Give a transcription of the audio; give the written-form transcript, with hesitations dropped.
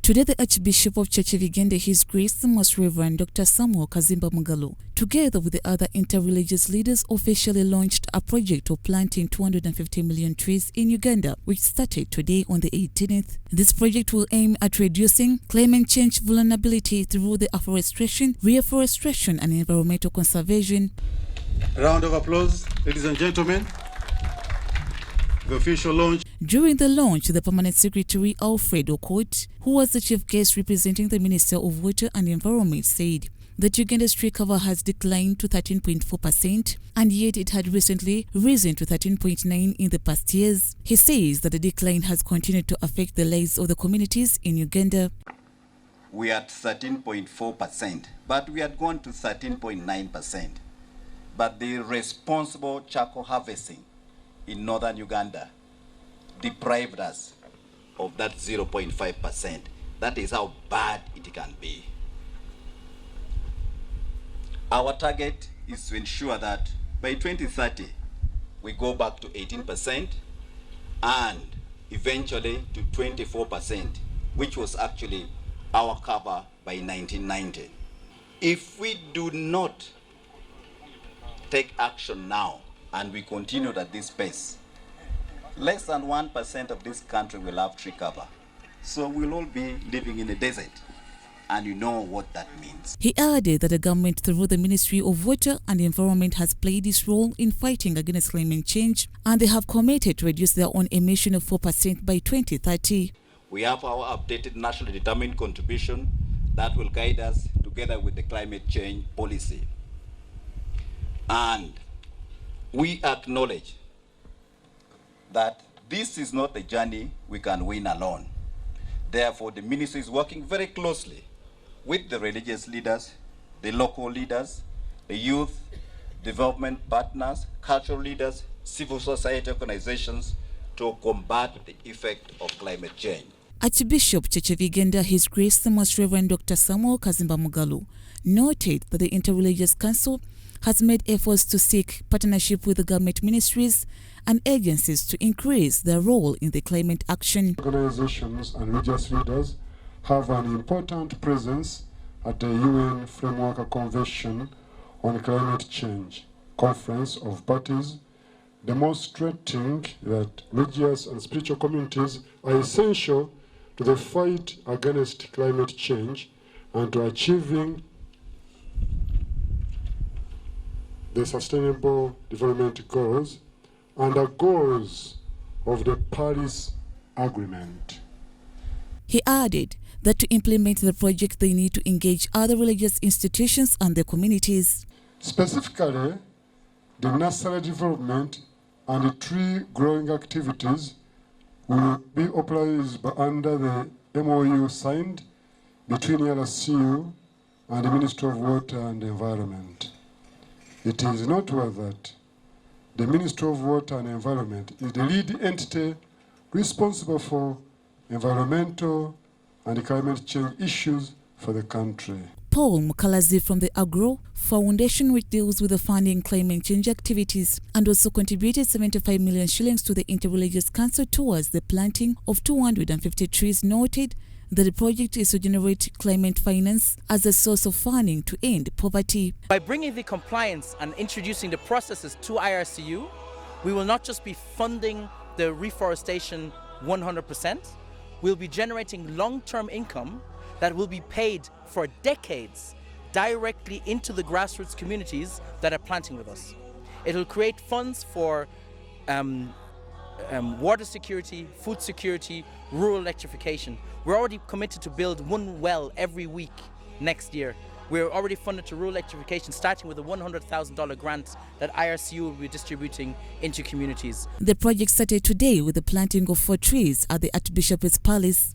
Today, the Archbishop of Church of Uganda, His Grace the Most Reverend Dr. Samuel Kazimba Mugalu, together with the other interreligious leaders, officially launched a project of planting 250 million trees in Uganda, which started today on the 18th. This project will aim at reducing climate change vulnerability through the afforestation, reforestation, and environmental conservation. A round of applause, ladies and gentlemen. The official launch. During the launch, the Permanent Secretary Alfred Okot, who was the chief guest representing the Minister of Water and Environment, said that Uganda's tree cover has declined to 13.4%, and yet it had recently risen to 13.9% in the past years. He says that the decline has continued to affect the lives of the communities in Uganda. We are at 13.4%, but we had gone to 13.9%. But the responsible charcoal harvesting in northern Uganda deprived us of that 0.5%. That is how bad it can be. Our target is to ensure that by 2030 we go back to 18% and eventually to 24%, which was actually our cover by 1990. If we do not take action now and we continue at this pace, less than 1% of this country will have tree cover. So we'll all be living in the desert. And you know what that means. He added that the government, through the Ministry of Water and Environment, has played its role in fighting against climate change, and they have committed to reduce their own emission of 4% by 2030. We have our updated nationally determined contribution that will guide us together with the climate change policy. And we acknowledge that this is not a journey we can win alone. Therefore, the ministry is working very closely with the religious leaders, the local leaders, the youth, development partners, cultural leaders, civil society organizations to combat the effect of climate change. Archbishop Church of Uganda, His Grace the Most Reverend Dr. Samuel Kazimba Mugalu, noted that the Interreligious Council has made efforts to seek partnership with the government ministries and agencies to increase their role in the climate action. Organizations and religious leaders have an important presence at the UN Framework Convention on Climate Change Conference of Parties, demonstrating that religious and spiritual communities are essential to the fight against climate change and to achieving the Sustainable Development Goals and the goals of the Paris Agreement. He added that to implement the project, they need to engage other religious institutions and their communities. Specifically, the nursery development and the tree growing activities will be operated under the MOU signed between RCU and the Ministry of Water and Environment. It is noteworthy that the Ministry of Water and Environment is the lead entity responsible for environmental and climate change issues for the country. Paul Mukalazi from the Agro Foundation, which deals with the funding climate change activities, and also contributed 75 million shillings to the Interreligious Council towards the planting of 250 trees, noted that the project is to generate climate finance as a source of funding to end poverty. By bringing the compliance and introducing the processes to IRCU, we will not just be funding the reforestation 100%, we'll be generating long-term income that will be paid for decades directly into the grassroots communities that are planting with us. It will create funds for water security, food security, rural electrification. We're already committed to build one well every week next year. We're already funded to rural electrification, starting with a $100,000 grant that IRCU will be distributing into communities. The project started today with the planting of 4 trees at the Archbishop's Palace.